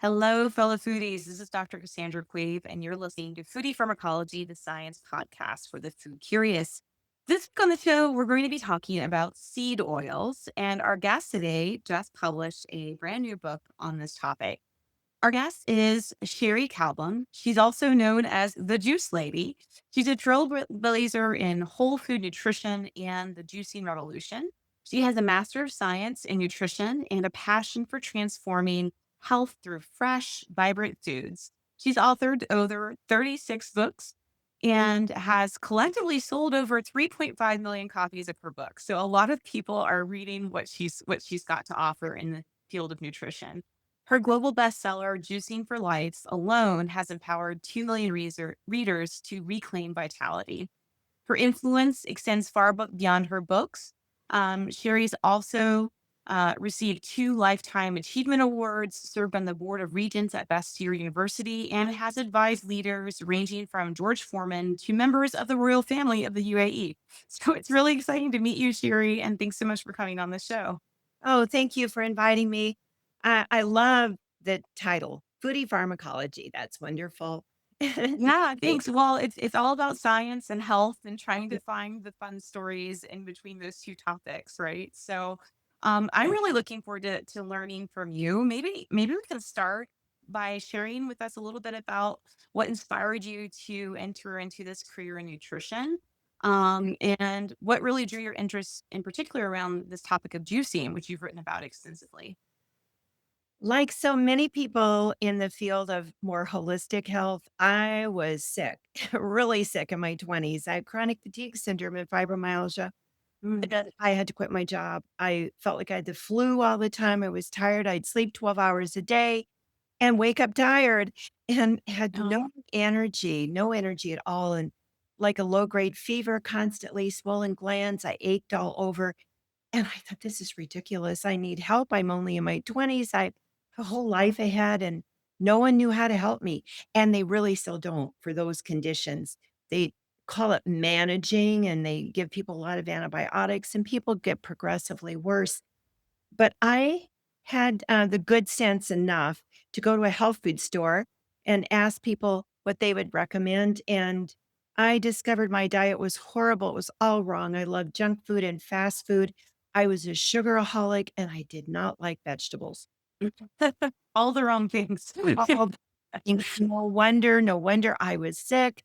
Hello, fellow foodies. This is Dr. Cassandra Quave, and you're listening to Foodie Pharmacology, the science podcast for the food curious. This week on the show, we're going to be talking about seed oils, and our guest today just published a brand new book on this topic. Our guest is Cherie Calbom. She's also known as the Juice Lady. She's a trailblazer in whole food nutrition and the juicing revolution. She has a Master of Science in Nutrition and a passion for transforming health through fresh, vibrant foods. She's authored over 36 books and has collectively sold over 3.5 million copies of her book. So a lot of people are reading what she's got to offer in the field of nutrition. Her global bestseller, Juicing for Life, alone has empowered 2 million readers to reclaim vitality. Her influence extends far beyond her books. Sherry's also received two Lifetime Achievement Awards, served on the board of regents at Bastyr University, and has advised leaders ranging from George Foreman to members of the royal family of the UAE. So it's really exciting to meet you, Sherry, and thanks so much for coming on the show. Oh, thank you for inviting me. I love the title, Foodie Pharmacology. That's wonderful. Yeah, Hey, thanks. Well, it's all about science and health and trying to find the fun stories in between those two topics, right? So, I'm really looking forward to learning from you. Maybe we can start by sharing with us a little bit about what inspired you to enter into this career in nutrition, and what really drew your interest in particular around this topic of juicing, which you've written about extensively. like so many people in the field of more holistic health, I was sick, really sick in my 20s. I had chronic fatigue syndrome and fibromyalgia. Mm. And I had to quit my job. I felt like I had the flu all the time. I was tired. I'd sleep 12 hours a day and wake up tired and had Oh, no energy at all. And like a low grade fever, constantly swollen glands. I ached all over. And I thought, this is ridiculous. I need help. I'm only in my 20s. I have a whole life ahead, and no one knew how to help me. And they really still don't for those conditions. They call it managing and they give people a lot of antibiotics, and people get progressively worse. But I had, the good sense enough to go to a health food store and ask people what they would recommend, and I discovered my diet was horrible, it was all wrong. I loved junk food and fast food. I was a sugaraholic, and I did not like vegetables. all the wrong things. All the things. No wonder I was sick,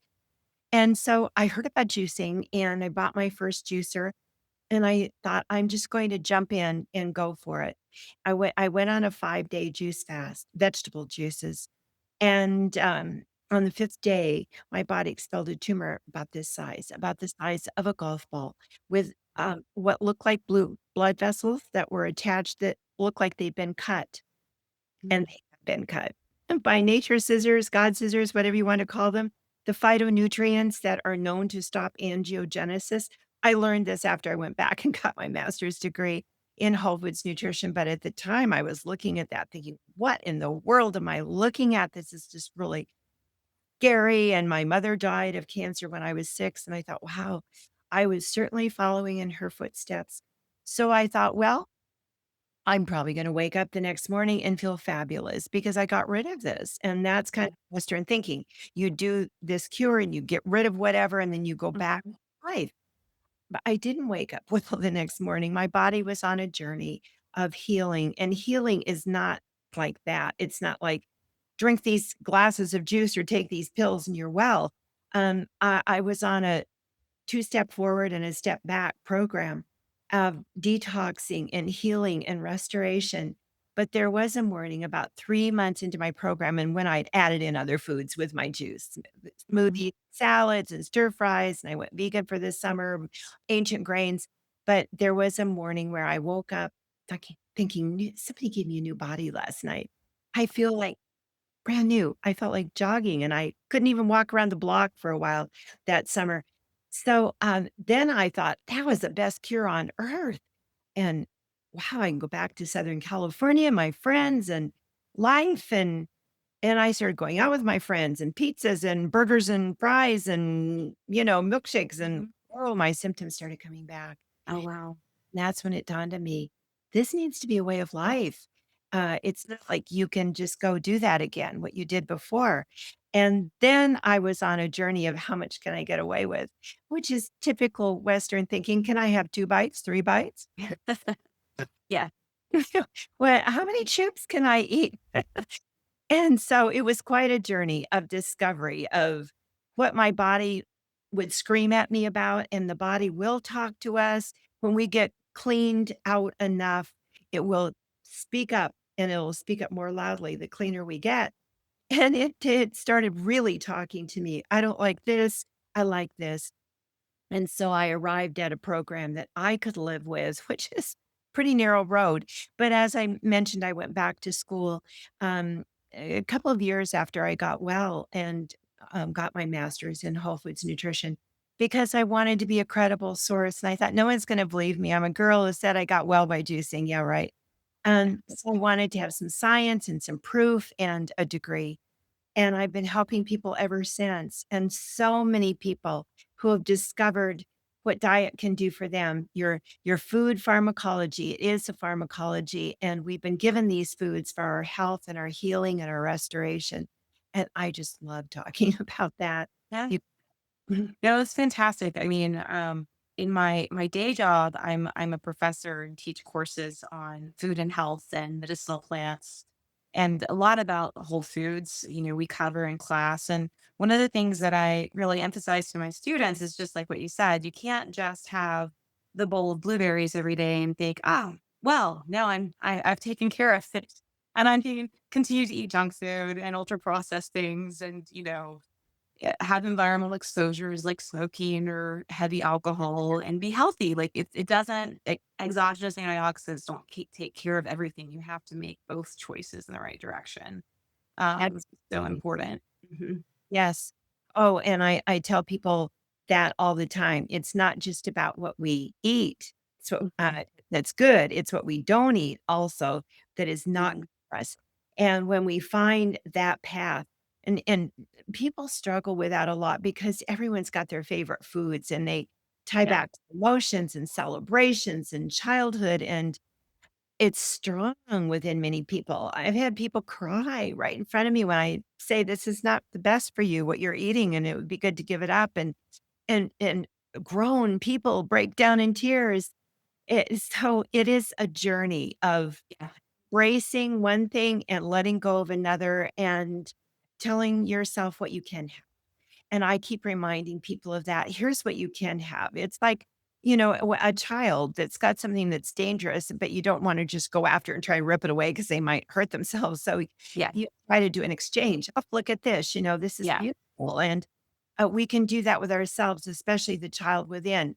and so I heard about juicing, and I bought my first juicer. And I thought, "I'm just going to jump in and go for it." I went on a 5-day juice fast, vegetable juices, and, on the 5th day, my body expelled a tumor about the size of a golf ball with, what looked like blue blood vessels that were attached that looked like they'd been cut, and they had been cut by nature's scissors, God's scissors, whatever you wanna call them. The phytonutrients that are known to stop angiogenesis. I learned this after I went back and got my master's degree in whole foods nutrition, but at the time, I was looking at that thinking, "What in the world am I looking at? This is just really scary," and my mother died of cancer when I was 6, and I thought, "Wow, I was certainly following in her footsteps." So I thought, "Well, I'm probably gonna wake up the next morning and feel fabulous because I got rid of this," and that's kind of Western thinking. You do this cure and you get rid of whatever, and then you go back Mhm. to life. But I didn't wake up well the next morning. My body was on a journey of healing, and healing is not like that. It's not like, drink these glasses of juice or take these pills and you're well. I was on a two-step forward and a step back program of detoxing and healing and restoration. But there was a morning about 3 months into my program and when I'd added in other foods with my juice, Mhm. smoothie, salads, and stir fries, and I went vegan for this summer, ancient grains. But there was a morning where I woke up thinking, Somebody gave me a new body last night. I feel like brand new. I felt like jogging, and I couldn't even walk around the block for a while that summer. So, then I thought, "That was the best cure on earth." And, wow, I can go back to Southern California, my friends, and life, and I started going out with my friends, and pizzas, and burgers, and fries, and, milkshakes, and, Mhm. oh, my symptoms started coming back. Oh, wow. That's when it dawned on me, this needs to be a way of life. It's not like you can just go do that again, what you did before. And then I was on a journey of how much can I get away with, which is typical Western thinking. Can I have 2 bites, 3 bites? Yeah. Well, how many chips can I eat? And so it was quite a journey of discovery of what my body would scream at me about, and the body will talk to us. When we get cleaned out enough, it will speak up, and it'll speak up more loudly the cleaner we get. And it started really talking to me. I don't like this. I like this. And so I arrived at a program that I could live with, which is pretty narrow road. But as I mentioned, I went back to school a couple of years after I got well and got my master's in whole foods nutrition because I wanted to be a credible source. And I thought, no one's going to believe me. I'm a girl who said I got well by juicing. Yeah, right. And so I wanted to have some science and some proof and a degree. And I've been helping people ever since, and so many people who have discovered what diet can do for them. Your food pharmacology, it is a pharmacology, and we've been given these foods for our health and our healing and our restoration. And I just love talking about that. Yeah. You Mhm. No, it's fantastic. I mean, in my day job, I'm a professor and teach courses on food and health and medicinal plants, and a lot about whole foods. We cover in class. And one of the things that I really emphasize to my students is just like what you said. You can't just have the bowl of blueberries every day and think, oh, well, no, I've taken care of it, and I'm going to continue to eat junk food and ultra processed things, and have environmental exposures like smoking or heavy alcohol and be healthy. Like it doesn't, exogenous antioxidants don't take care of everything. You have to make both choices in the right direction. It's so Absolutely. important. Mhm. Yes. Oh, and I tell people that all the time. It's not just about what we eat. So Mhm. that's good. It's what we don't eat also that is not Yeah. good for us. And when we find that path, and people struggle with that a lot because everyone's got their favorite foods and they tie Yeah. back to emotions and celebrations and childhood, and it's strong within many people. I've had people cry right in front of me when I say, "This is not the best for you, what you're eating, and it would be good to give it up," and grown people break down in tears. It is a journey of Yeah. bracing one thing and letting go of another and telling yourself what you can have. And I keep reminding people of that. Here's what you can have. It's like, a child that's got something that's dangerous, but you don't want to just go after it and try and rip it away because they might hurt themselves. So Yeah. you try to do an exchange. Oh, look at this. This is Yeah. beautiful. And we can do that with ourselves, especially the child within.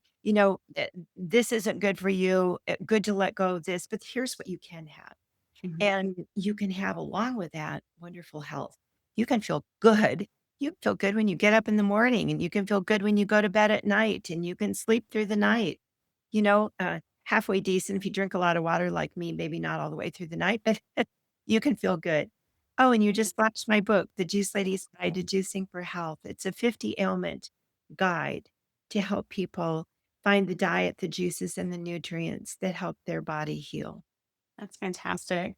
This isn't good for you. Good to let go of this, but here's what you can have. Mhm. And you can have along with that wonderful health. You can feel good. You feel good when you get up in the morning, and you can feel good when you go to bed at night, and you can sleep through the night. Halfway decent if you drink a lot of water like me, maybe not all the way through the night, but you can feel good. Oh, and you just watched my book, The Juice Lady's Guide to Juicing for Health. It's a 50 ailment guide to help people find the diet, the juices, and the nutrients that help their body heal. That's fantastic.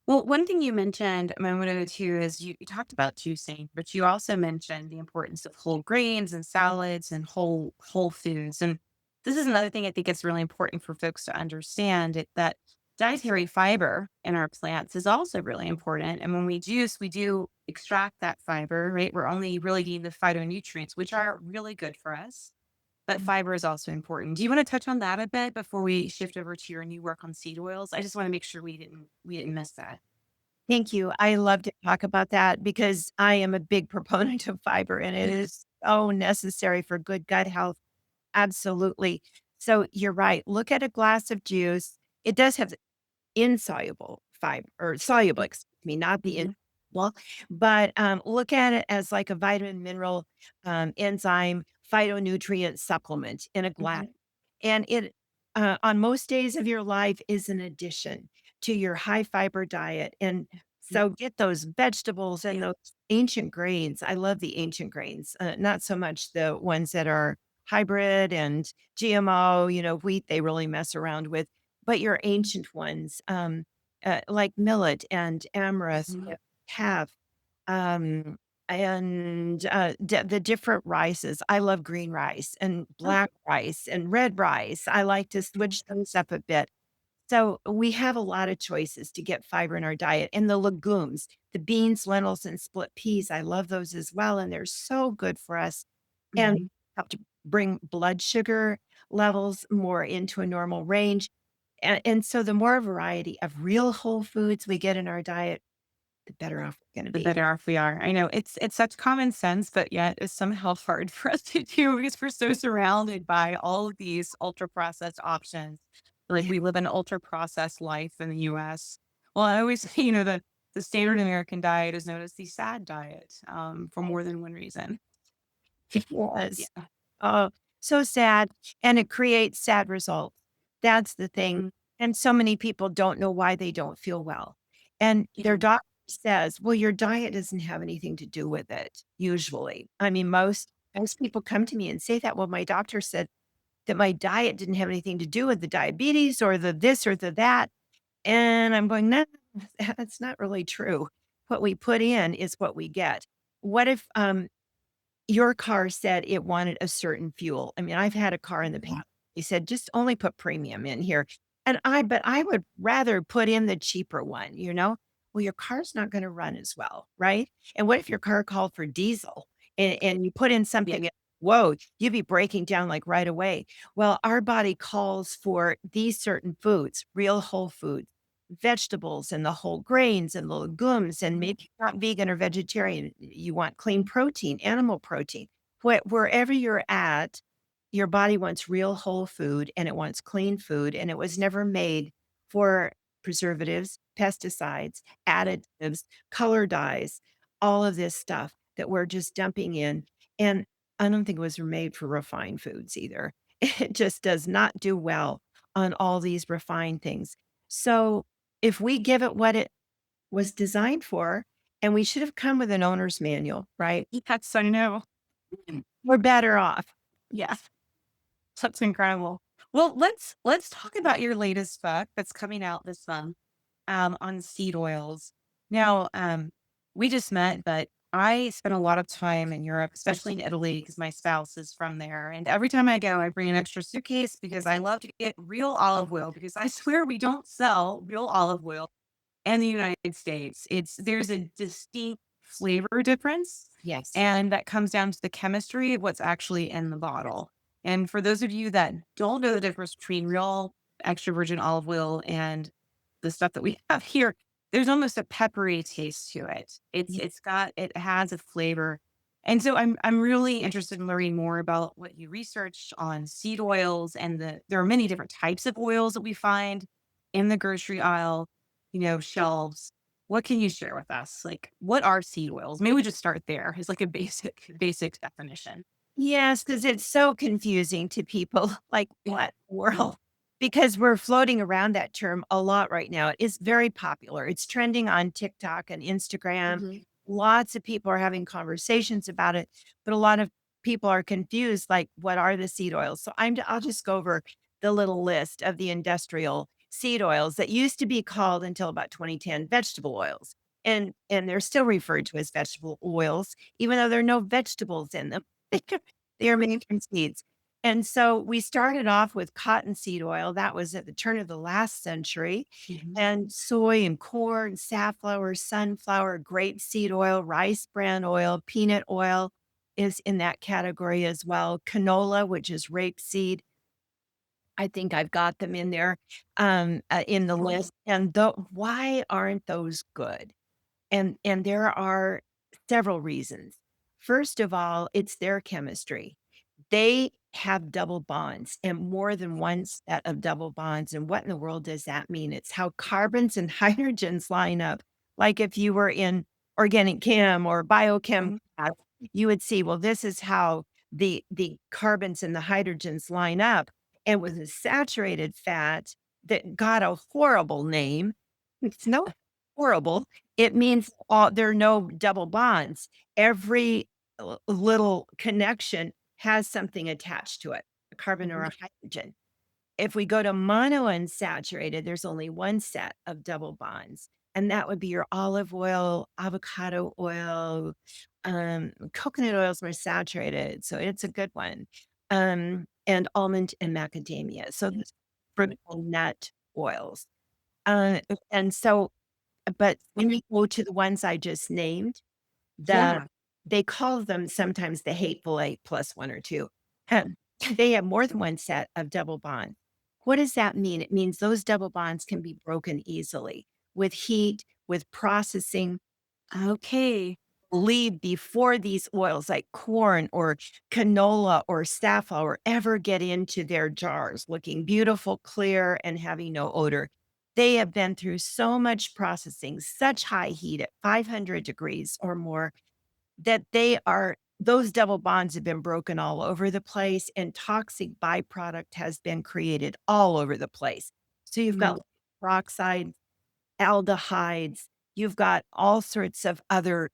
Well, one thing you mentioned a moment ago too is you talked about juicing, but you also mentioned the importance of whole grains and salads and whole foods. And this is another thing I think it's really important for folks to understand that dietary fiber in our plants is also really important. And when we juice, we do extract that fiber, right? We're only really getting the phytonutrients, which are really good for us. But fiber is also important. Do you want to touch on that a bit before we shift over to your new work on seed oils? I just want to make sure we didn't miss that. Thank you. I love to talk about that because I am a big proponent of fiber, and it is so necessary for good gut health. Absolutely. So you're right. Look at a glass of juice. It does have insoluble fiber or soluble, excuse me, not the Mhm. insoluble, but look at it as like a vitamin, mineral, enzyme, phytonutrient supplement in a glass. Mhm. And it, on most days of your life, is an addition to your high fiber diet. And Mhm. so get those vegetables and Yeah. those ancient grains. I love the ancient grains, not so much the ones that are hybrid and GMO, wheat they really mess around with, but your ancient ones. like millet and amaranth, Mhm. calf, um, and the different rices. I love green rice and Oh, black rice and red rice. I like to mhm. switch those up a bit. So we have a lot of choices to get fiber in our diet. And the legumes, the beans, lentils, and split peas, I love those as well. And they're so good for us and Mhm. help to bring blood sugar levels more into a normal range. And so the more variety of real whole foods we get in our diet, the better off we're going to The be. better off we are. I know it's such common sense, but yet it's somehow hard for us to do because we're so surrounded by all of these ultra processed options. Like Yeah. we live an ultra processed life in the US. Well, I always say, the standard American diet is known as the SAD diet, for more than one reason. Yes. Yeah. Oh, so sad, and it creates sad results. That's the thing, Mhm. and so many people don't know why they don't feel well, and their Yeah. doctor says, "Well, your diet doesn't have anything to do with it," usually. I mean, most people come to me and say that, "Well, my doctor said that my diet didn't have anything to do with the diabetes or the this or the that," and I'm going, "No, that's not really true. What we put in is what we get." What if, your car said it wanted a certain fuel? I mean, I've had a car in the Mhm. past. He said, "Just only put premium in here." But I would rather put in the cheaper one, you know? Well, your car's not gonna run as well, right? And what if your car called for diesel and you put in Yeah. something e whoa, you'd be breaking down, like, right away. Well, our body calls for these certain foods, real whole foods, vegetables and the whole grains and the legumes, and Mhm. maybe you're not vegan or vegetarian, you want clean protein, animal protein. Wherever you're at, your body wants real whole food and it wants clean food, and it was never made for preservatives, pesticides, additives, color dyes, all of this stuff that we're just dumping in. And I don't think it was made for refined foods either. It just does not do well on all these refined things. So if we give it what it was designed for, and we should have come with an owner's manual, right? Yes, I know. We're better off. Yeah. That's incredible. Well, let's talk about your latest book that's coming out this month, on seed oils. Now, we just met, but I spent a lot of time in Europe, especially in Italy, because my spouse is from there. And every time I go, I bring an extra suitcase because I love to get real olive oil because I swear we don't sell real olive oil and the United States. There's a distinct flavor difference, Yes. and that comes down to the chemistry of what's actually in the bottle. And for those of you that don't know the difference between real extra virgin olive oil and the stuff that we have here, there's almost a peppery taste to it. Ye It has a flavor. And so I'm really interested in learning more about what you researched on seed oils and there are many different types of oils that we find in the grocery aisle, shelves. What can you share with us? Like, what are seed oils? Maybe we just start there as like a basic definition. Yes, because it's so confusing to people, like, Yeah. "What world?" Because we're floating around that term a lot right now. It is very popular. It's trending on TikTok and Instagram. Mhm. Lots of people are having conversations about it, but a lot of people are confused, like, what are the seed oils? So I'll just go over the little list of the industrial seed oils that used to be called until about 2010 vegetable oils. And they're still referred to as vegetable oils, even though there are no vegetables in them. They are made from seeds. And so we started off with cottonseed oil. That was at the turn of the last century. Mhm. And soy and corn, safflower, sunflower, grapeseed oil, rice bran oil, peanut oil is in that category as well. Canola, which is rapeseed. I think I've got them in there in the list. And why aren't those good? And there are several reasons. First of all, it's their chemistry. They have double bonds and more than one set of double bonds. And what in the world does that mean? It's how carbons and hydrogens line up. Like if you were in organic chem or biochem Mhm. class, you would see, well, this is how the carbons and the hydrogens line up. And with a saturated fat that got a horrible name, it's no horrible. It means there are no double bonds. Every little connection has something attached to it, a carbon or Mhm. a hydrogen. if we go to monounsaturated, there's only one set of double bonds, and that would be your olive oil, avocado oil, coconut oil is more saturated, so it's a good one, and almond and macadamia. So those fruitful nut oils. Uh, and so, but when you go to the ones I just named, the Yeah. they call them sometimes the hateful eight plus one or two. Um, they have more than one set of double bonds. What does that mean? It means those double bonds can be broken easily with heat, with processing, Okay. leave before these oils like corn or canola or safflower ever get into their jars looking beautiful, clear, and having no odor. They have been through so much processing, such high heat at 500 degrees or more that those double bonds have been broken all over the place and toxic byproduct has been created all over the place. So you've Mhm. got peroxide, aldehydes, you've got all sorts of other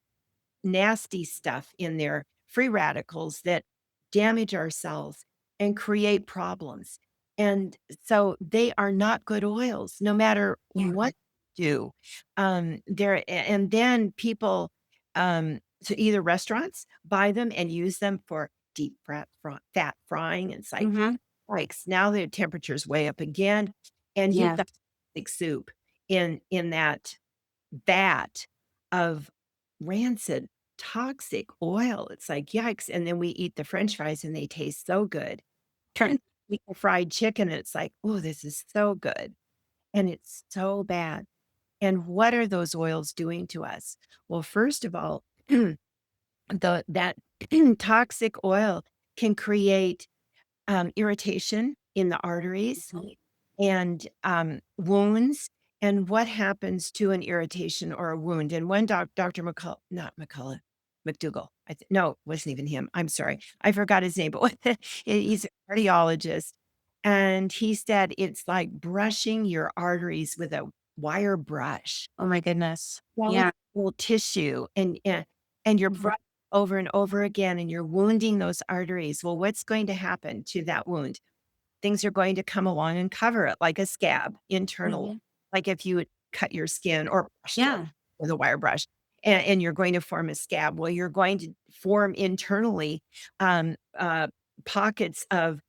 nasty stuff in there, free radicals that damage our cells and create problems. And so they are not good oils, no matter Yeah. what you do. And then people, so either restaurants buy them and use them for fat frying. And it's Mhm. like now the temperature's way up again, and you've Yes. got like soup in that vat of rancid, toxic oil. It's like, yikes. And then we eat the french fries and they taste so good. And we eat the fried chicken and it's like, oh, this is so good. And it's so bad. And what are those oils doing to us? Well, first of all, that toxic oil can create irritation in the arteries Mhm. and, wounds, and what happens to an irritation or a wound, and one Doctor McCull not McCullough, McDougall, no, it wasn't even him, I'm sorry, I forgot his name, but what he's a cardiologist, and he said it's like brushing your arteries with a wire brush. Oh my goodness. Yeah. Skeletal tissue, and you're Mhm. brushing over and over again, and you're wounding those arteries. Well, what's going to happen to that wound? Things are going to come along and cover it like a scab internal, Mhm. like if you would cut your skin or brushed it Yeah. with a wire brush, and you're going to form a scab. Well, you're going to form internally, um, uh, pockets of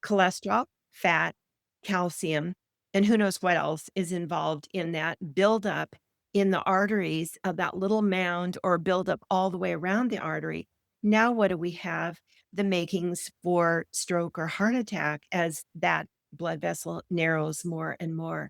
cholesterol, fat, calcium, and who knows what else is involved in that buildup in the arteries of that little mound or buildup all the way around the artery. Now, what do we have? The makings for stroke or heart attack as that blood vessel narrows more and more.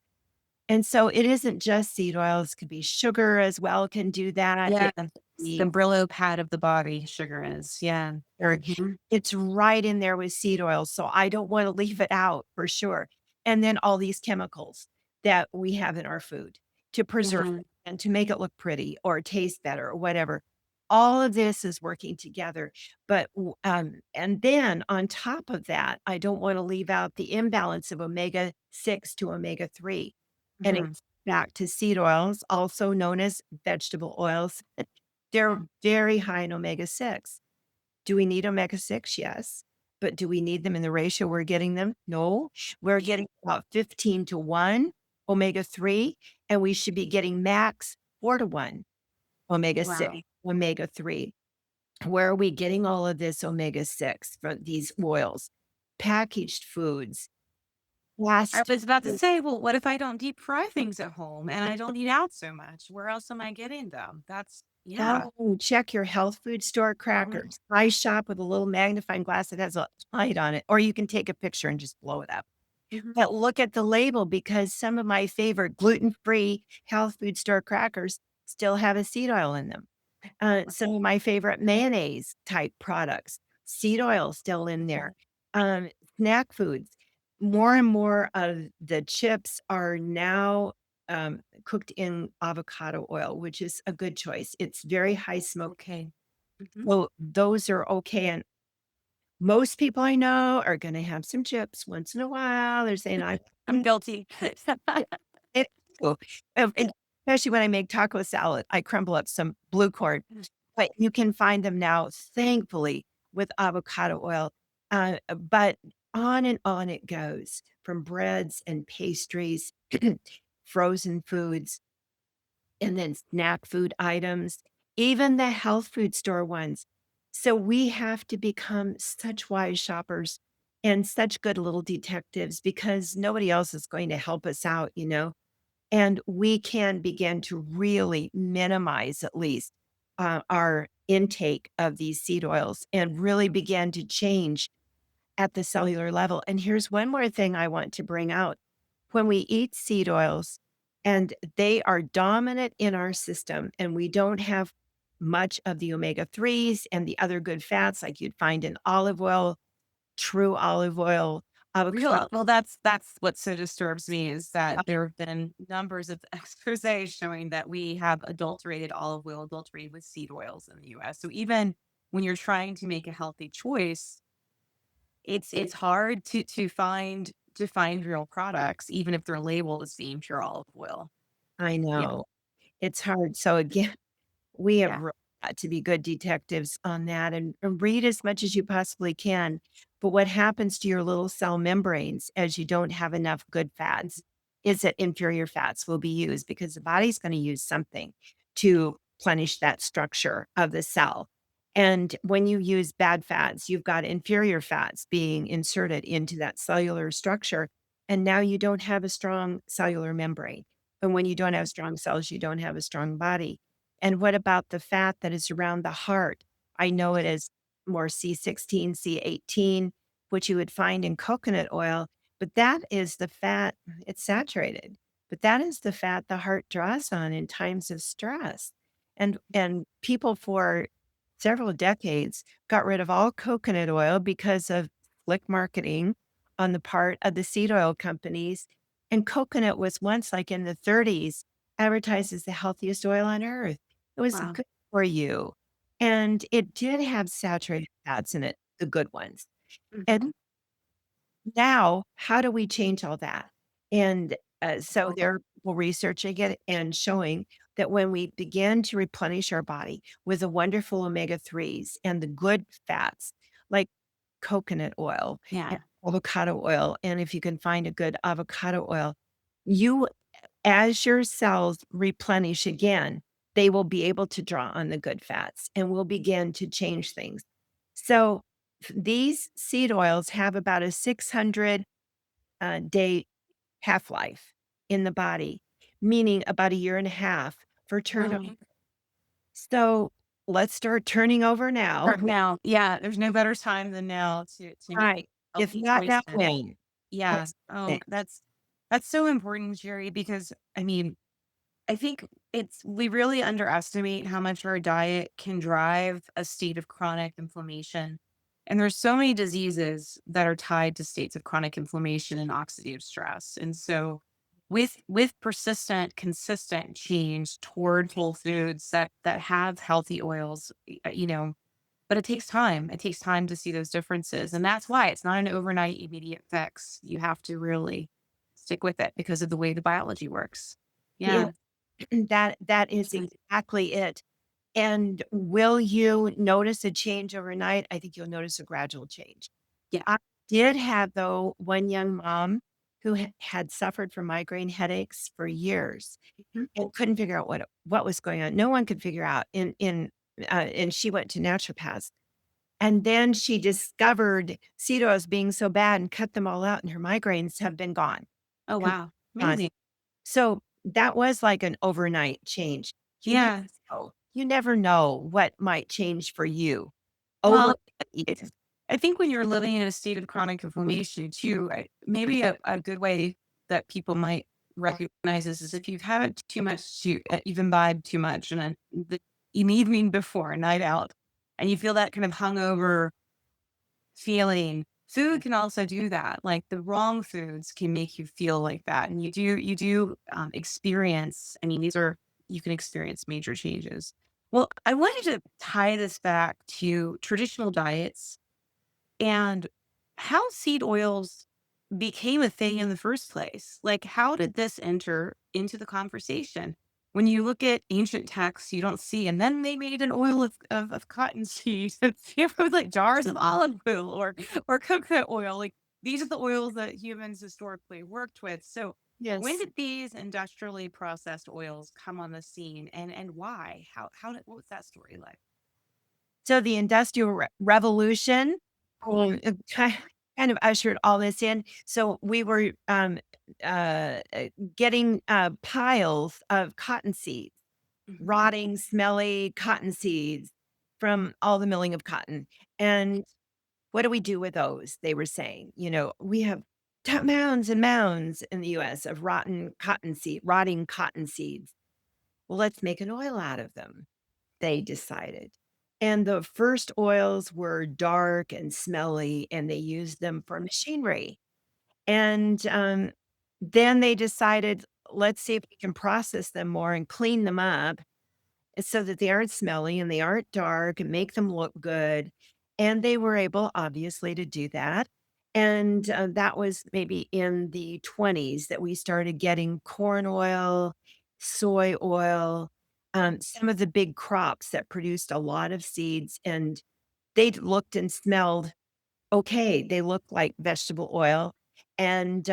And so it isn't just seed oils, could be sugar as well, can do that. Yeah. It It's the Brillo pad of the body, sugar is. Yeah. or Mhm. it's right in there with seed oil, so I don't wanna leave it out for sure. And then all these chemicals that we have in our food to preserve Mhm. it and to make it look pretty or taste better or whatever. All of this is working together, but and then on top of that, I don't wanna leave out the imbalance of omega-6 to omega-3, and it Mhm. back to seed oils, also known as vegetable oils. They're very high in omega-6. Do we need omega-6? Yes. But do we need them in the ratio we're getting them? No. We're getting about 15 to 1 omega-3, and we should be getting max 4 to 1 omega-6, Wow. omega-3. Where are we getting all of this omega-6 from these oils? Packaged foods, I fast was about to food. say, well, what if I don't deep fry things at home and I don't eat out so much? Where else am I getting them? That's yeah. Oh, check your health food store Um, crackers. I shop with a little magnifying glass that has a light on it, or you can take a picture and just blow it up. mhm. But look at the label because some of my favorite gluten-free health food store crackers still have a seed oil in them. Some of my favorite mayonnaise type products, seed oil still in there. Um, Snack foods, more and more of the chips are now, cooked in avocado oil, which is a good choice. It's very high smoke, Okay. Mhm. so those are okay, and most people I know are gonna have some chips once in a while. They're saying, "I I'm guilty. yeah, it too. And especially when I make taco salad, I crumble up some blue corn, but you can find them now, thankfully, with avocado oil. But on it goes, from breads and pastries, frozen foods, and then snack food items, even the health food store ones. So we have to become such wise shoppers and such good little detectives because nobody else is going to help us out, you know? And we can begin to really minimize at least our intake of these seed oils and really begin to change at the cellular level. And here's one more thing I want to bring out. When we eat seed oils and they are dominant in our system and we don't have much of the omega 3s and the other good fats like you'd find in olive oil, true olive oil, avocado. Well, that's what so disturbs me is that there have been numbers of exposés showing that we have adulterated olive oil, adulterated with seed oils in the US. So even when you're trying to make a healthy choice, it's hard to find real products, even if they're labeled as being pure olive oil. I Yeah, know it's hard. So again, we have yeah. really got to be good detectives on that and read as much as you possibly can. But what happens to your little cell membranes as you don't have enough good fats is that inferior fats will be used because the body's going to use something to plenish that structure of the cell. And when you use bad fats, you've got inferior fats being inserted into that cellular structure. And now you don't have a strong cellular membrane. And when you don't have strong cells, you don't have a strong body. And what about the fat that is around the heart? I know it is more C16, C18, which you would find in coconut oil, but that is the fat, it's saturated, but that is the fat the heart draws on in times of stress. And people for several decades got rid of all coconut oil because of slick marketing on the part of the seed oil companies. And coconut was once, like in the 30s, advertised as the healthiest oil on earth. It was Wow. good for you, and it did have saturated fats in it, the good ones. And Mhm. now, how do we change all that? And, so there are people researching it and showing that when we begin to replenish our body with the wonderful omega-3s and the good fats, like coconut oil and Yeah. avocado oil, and if you can find a good avocado oil, you as your cells replenish again, they will be able to draw on the good fats and will begin to change things. So these seed oils have about a 600 day half life in the body, meaning about a year and a half for turnover. Wow. So let's start turning over now. Start now. Yeah, there's no better time than now to make Right. If healthy not now, choices. when? Yeah. That's the Oh, thing. that's so important, Jerry, because I mean, I think it's we really underestimate how much our diet can drive a state of chronic inflammation. And there's so many diseases that are tied to states of chronic inflammation and oxidative stress. And so with persistent, consistent change toward whole foods that have healthy oils, but it takes time. It takes time to see those differences. And that's why it's not an overnight immediate fix. You have to really stick with it because of the way the biology works. Yeah, Yeah. that is exactly it. And will you notice a change overnight? I think you'll notice a gradual change. Yeah. I did have, though, one young mom who had suffered from migraine headaches for years Mhm. and couldn't figure out what was going on. No one could figure out and she went to naturopaths. And then she discovered seed oils being so bad and cut them all out, and her migraines have been gone, Oh, completely wow. gone. Amazing. So that was like an overnight change. You never Yeah. know. You never know what might change for you over Well, it's I think when you're living in a state of chronic inflammation too, maybe a good way that people might recognize this is if you've had too much you've imbibed too much and then the evening before, a night out, and you feel that kind of hungover feeling. Food can also do that. Like the wrong foods can make you feel like that. And you do experience, I mean, you can experience major changes. Well, I wanted to tie this back to traditional diets and how seed oils became a thing in the first place. Like, how did this enter into the conversation? When you look at ancient texts, you don't see, and then they made an oil of cottonseed. You have like jars of olive oil or coconut oil. Like, these are the oils that humans historically worked with. So when Yes. did these industrially processed oils come on the scene, and why? What was that story like? So the Industrial Revolution, kind of ushered all this in. So we were, getting, piles of cotton seeds, Mhm. rotting, smelly cotton seeds from all the milling of cotton, and what do we do with those? They were saying, we have mounds and mounds in the US of rotting cotton seeds. Well, let's make an oil out of them, they decided. And the first oils were dark and smelly, and they used them for machinery. And then they decided, let's see if we can process them more and clean them up so that they aren't smelly and they aren't dark and make them look good. And they were able, obviously, to do that. And that was maybe in the 20s that we started getting corn oil, soy oil, some of the big crops that produced a lot of seeds. And they looked and smelled okay. They looked like vegetable oil. And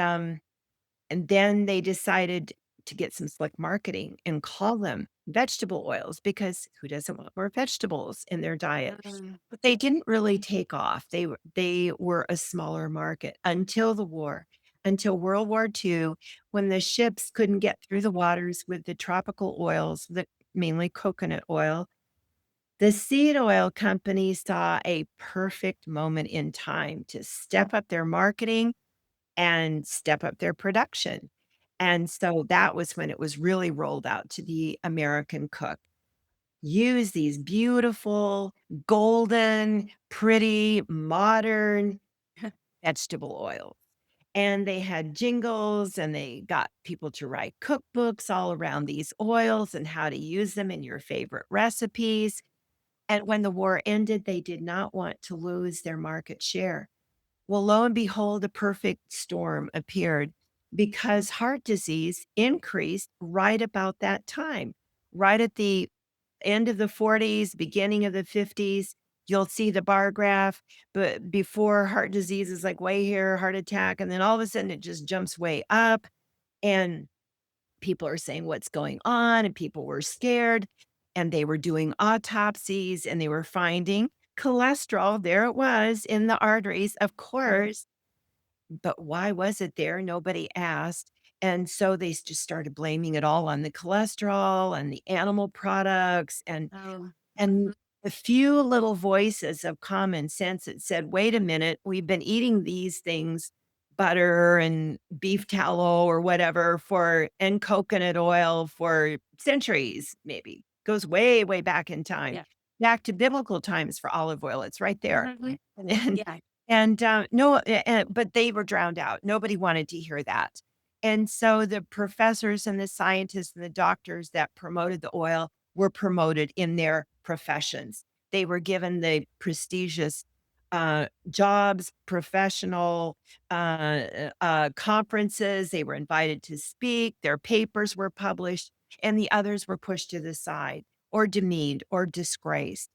then they decided to get some slick marketing and call them vegetable oils because who doesn't want more vegetables in their diet? Mm. But they didn't really take off. They were a smaller market until the war, until World War II, when the ships couldn't get through the waters with the tropical oils, that mainly coconut oil. The seed oil companies saw a perfect moment in time to step up their marketing and step up their production. And so that was when it was really rolled out to the American cook. Use these beautiful, golden, pretty, modern vegetable oils. And they had jingles and they got people to write cookbooks all around these oils and how to use them in your favorite recipes. And when the war ended, they did not want to lose their market share. Well, lo and behold, a perfect storm appeared because heart disease increased right about that time. Right at the end of the 40s, beginning of the 50s, you'll see the bar graph, but before heart disease is like way here, heart attack, and then all of a sudden it just jumps way up. And people are saying what's going on, and people were scared, and they were doing autopsies, and they were finding cholesterol. There it was in the arteries, of course, but why was it there? Nobody asked. And so they just started blaming it all on the cholesterol and the animal products Oh. and a few little voices of common sense that said, wait a minute, we've been eating these things, butter and beef tallow or whatever and coconut oil for centuries, maybe. Goes way, way back in time, Yeah. back to biblical times for olive oil. It's right there. Mhm. And then, Yeah. no, but they were drowned out. Nobody wanted to hear that. And so the professors and the scientists and the doctors that promoted the oil were promoted in their professions. They were given the prestigious jobs, professional conferences. They were invited to speak. Their papers were published, and the others were pushed to the side or demeaned or disgraced.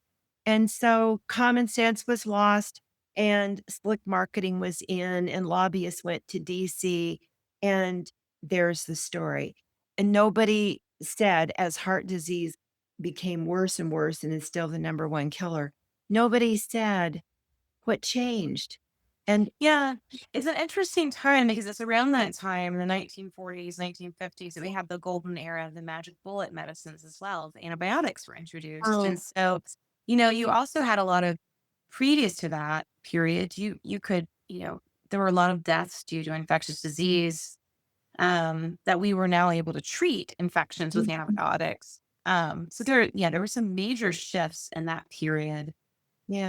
And so common sense was lost, and slick marketing was in, and lobbyists went to DC. And there's the story. And nobody said, as heart disease became worse and worse and is still the number one killer, nobody said what changed. And Yeah, it's an interesting time because it's around that time in the 1940s, 1950s that we have the golden era of the magic bullet medicines as well. The antibiotics were introduced. And oh, so, you also had a lot of previous to that period, you could, there were a lot of deaths due to infectious disease that we were now able to treat infections with antibiotics. So there were some major shifts in that period.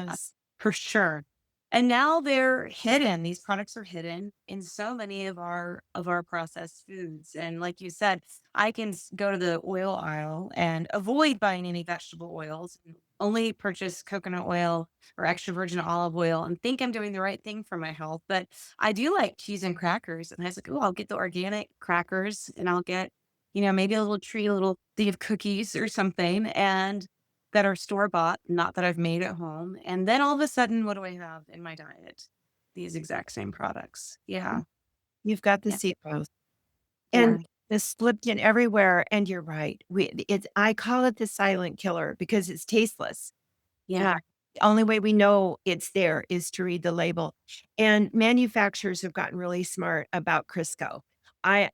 Uh, yes. for sure. And now they're hidden. These products are hidden in so many of our processed foods. And like you said, I can go to the oil aisle and avoid buying any vegetable oils and only purchase coconut oil or extra virgin olive oil and think I'm doing the right thing for my health. But I do like cheese and crackers. And I was like, oh, I'll get the organic crackers and I'll get, maybe a little treat, a little thing of cookies or something. And that are store bought, not that I've made at home. And then all of a sudden, what do I have in my diet? these exact same products. Yeah. You've got the Yeah. seed oils. And Yeah. this slipped in everywhere, and you're right. It's I call it the silent killer because it's tasteless. Yeah. The only way we know it's there is to read the label, and manufacturers have gotten really smart about Crisco. I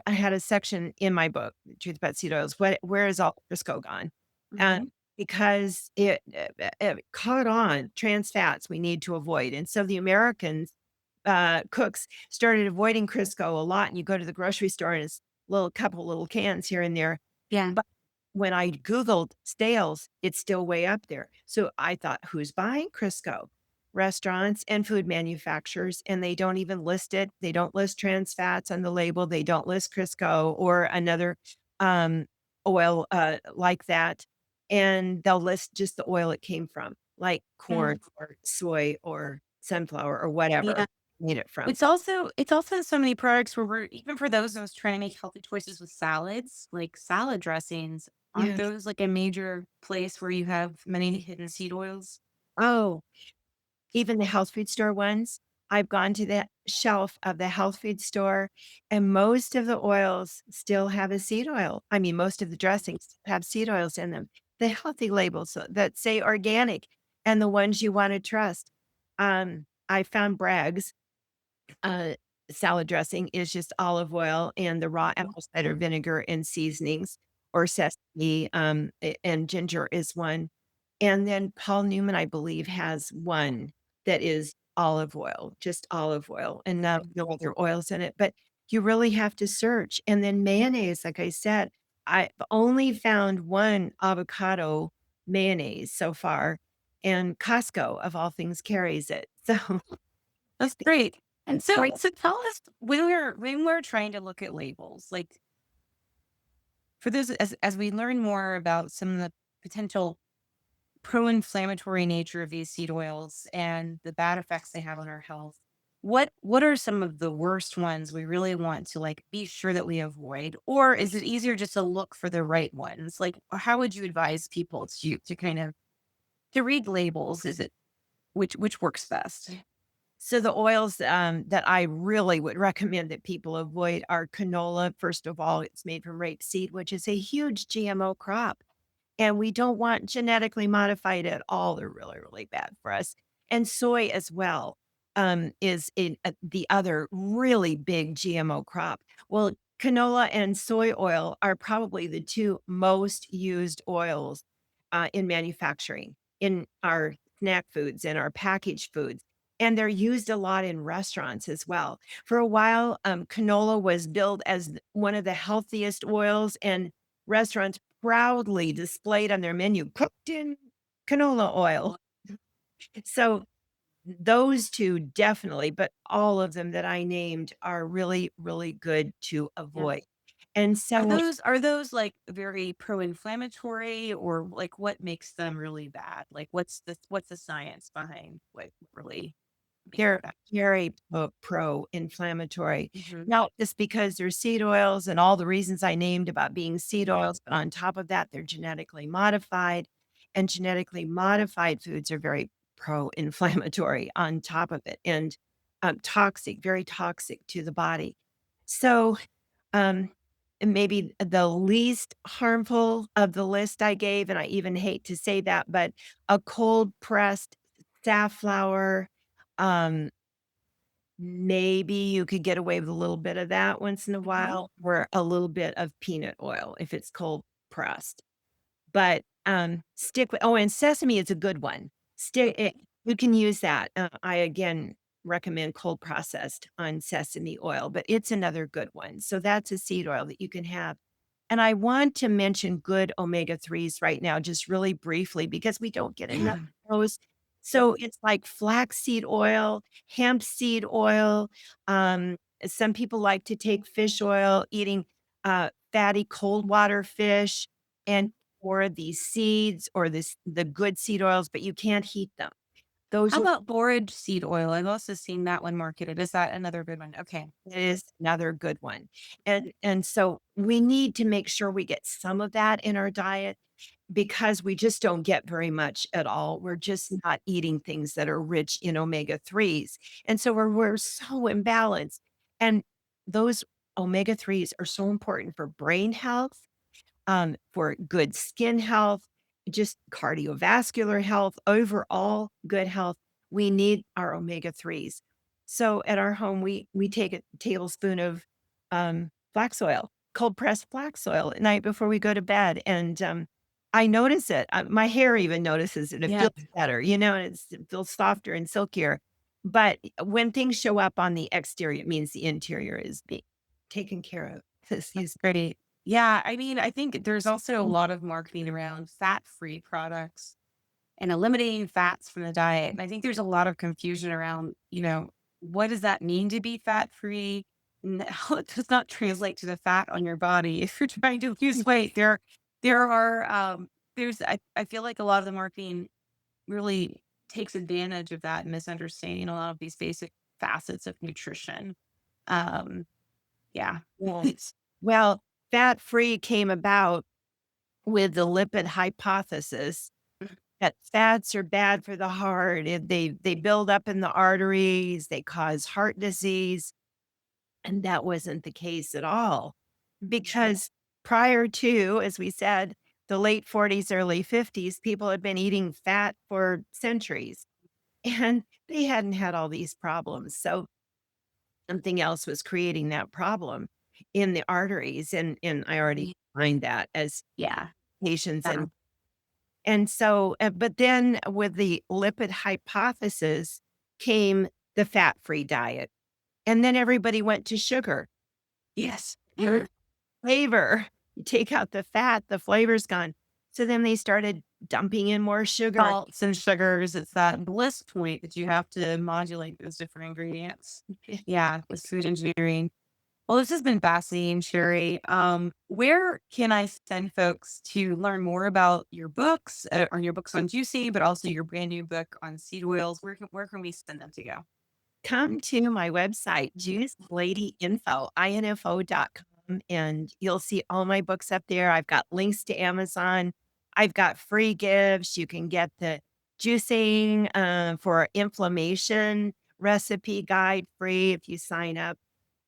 had a section in my book, The Truth About Seed Oils, where is all Crisco gone? Hmm. Because it caught on, trans fats we need to avoid, and so the Americans, cooks started avoiding Crisco a lot, and you go to the grocery store and it's couple little cans here and there, Yeah. but when I Googled stales, it's still way up there. So I thought, who's buying Crisco? Restaurants and food manufacturers, and they don't even list it. They don't list trans fats on the label. They don't list Crisco or another um, oil like that. And they'll list just the oil it came from, like Yeah. corn or soy or sunflower or Yeah. whatever made it from. It's also so many products where we're even for those trying to make healthy choices with salads, like salad dressings, aren't Yeah. those like a major place where you have many hidden seed oils? Oh, even the health food store ones, I've gone to the shelf of the health food store, and most of the oils still have a seed oil. I mean, most of the dressings have seed oils in them. The healthy labels that say organic and the ones you wanna trust. I found Bragg's uh, salad dressing is just olive oil and the raw Mhm. apple cider vinegar and seasonings or sesame, and ginger is one. And then Paul Newman, I believe, has one that is olive oil, just olive oil and no other oils in it. But you really have to search. And then mayonnaise, like I said, I've only found one avocado mayonnaise so far, and Costco, of all things, carries it. So That's great. And so Right. so tell us when we're trying to look at labels, like for this as we learn more about some of the potential pro-inflammatory nature of these seed oils and the bad effects they have on our health. What are some of the worst ones we really want to like be sure that we avoid? Or is it easier just to look for the right ones? Like how would you advise people to kind of to read labels? Is it which works best? So the oils, that I really would recommend that people avoid are canola. First of all, it's made from rapeseed, which is a huge GMO crop. And we don't want genetically modified at all. They're really, really bad for us. And soy as well, is the other really big GMO crop. Well, canola and soy oil are probably the two most used oils in manufacturing, in our snack foods and our packaged foods. And they're used a lot in restaurants as well. For a while, canola was billed as one of the healthiest oils, and restaurants proudly displayed on their menu, "Cooked in canola oil." So, those 2 definitely, but all of them that I named are really, really good to Yeah. avoid. And Are so those like very pro-inflammatory or like what makes them really bad? Like what's the science behind what really make them they're bad? very pro-inflammatory. Hmm. Now, just because they're seed oils and all the reasons I named about being seed oils, but on top of that, they're genetically modified, and genetically modified foods are very pro-inflammatory on top of it, and, toxic, very toxic to the body. So, um, and maybe the least harmful of the list I gave, and I even hate to say that, but a cold pressed safflower, um, maybe you could get away with a little bit of that once in a Hmm. while, or a little bit of peanut oil if it's cold pressed. But, stick with and sesame is a good one. Stick it you can use that. I again recommend cold processed on sesame oil, but it's another good one. So that's a seed oil that you can have. And I want to mention good omega-3s right now, just really briefly, because we don't get enough Yeah. of those. So it's like flaxseed oil, hemp seed oil. Some people like to take fish oil, eating fatty cold water fish, and or these seeds or the good seed oils, but you can't heat them. Those How are about borage seed oil? I've also seen that one marketed. Is that another good one? Okay. That is another good one. And so we need to make sure we get some of that in our diet, because we just don't get very much at all. We're just not eating things that are rich in omega 3s. And so we're so imbalanced. And those omega 3s are so important for brain health, for good skin health, just cardiovascular health, overall good health. We need our omega 3s. So at our home, we take a tablespoon of flax oil, cold pressed flax oil at night before we go to bed. And I notice it. My hair even notices it. It Yeah. feels better, and it feels softer and silkier. But when things show up on the exterior, it means the interior is being taken care of. That's Excuse great. Yeah, I mean, I think there's also a lot of marketing around fat-free products and eliminating fats from the diet. And I think there's a lot of confusion around, what does that mean to be fat-free? And how it does not translate to the fat on your body. If you're trying to lose weight, there are I feel like a lot of the marketing really takes advantage of that misunderstanding a lot of these basic facets of nutrition. Um, yeah. me. Well, fat free came about with the lipid hypothesis that fats are bad for the heart. They build up in the arteries, they cause heart disease, and that wasn't the case at all. Because prior to, as we said, the late 40s, early 50s, people had been eating fat for centuries and they hadn't had all these problems. So something else was creating that problem in the arteries, and I already Ye find that as yeah, patients, uh, and so, but then with the lipid hypothesis came the fat-free diet, and then everybody went to sugar. yes. Flavor. You take out the fat, the flavor's gone. So then they started dumping in more sugar. Salts and sugars, it's that bliss point that you have to modulate those different ingredients. Yeah, with food engineering. Well, this has been fascinating, Sherry. Where can I send folks to learn more about your books, or your books on juicy, but also your brand new book on seed oils? Where can we send them to go? Come to my website, juiceladyinfo.com, and you'll see all my books up there. I've got links to Amazon. I've got free gifts. You can get the juicing for inflammation recipe guide free if you sign up.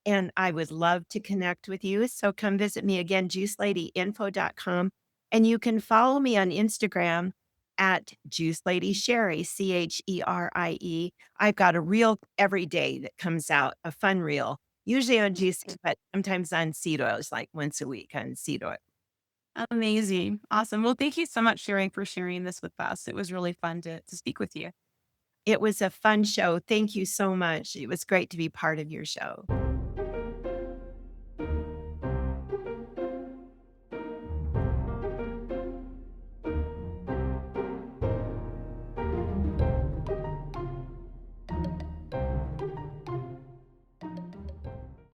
And I would love to connect with you. So come visit me again, juiceladyinfo.com. And you can follow me on Instagram at Juice Lady Sherry, Cherie. I've got a reel every day that comes out, a fun reel, usually on juicing, but sometimes on seed oils, like once a week on seed oil. Amazing. Awesome. Well, thank you so much, Sherry, for sharing this with us. It was really fun to speak with you. It was a fun show. Thank you so much. It was great to be part of your show.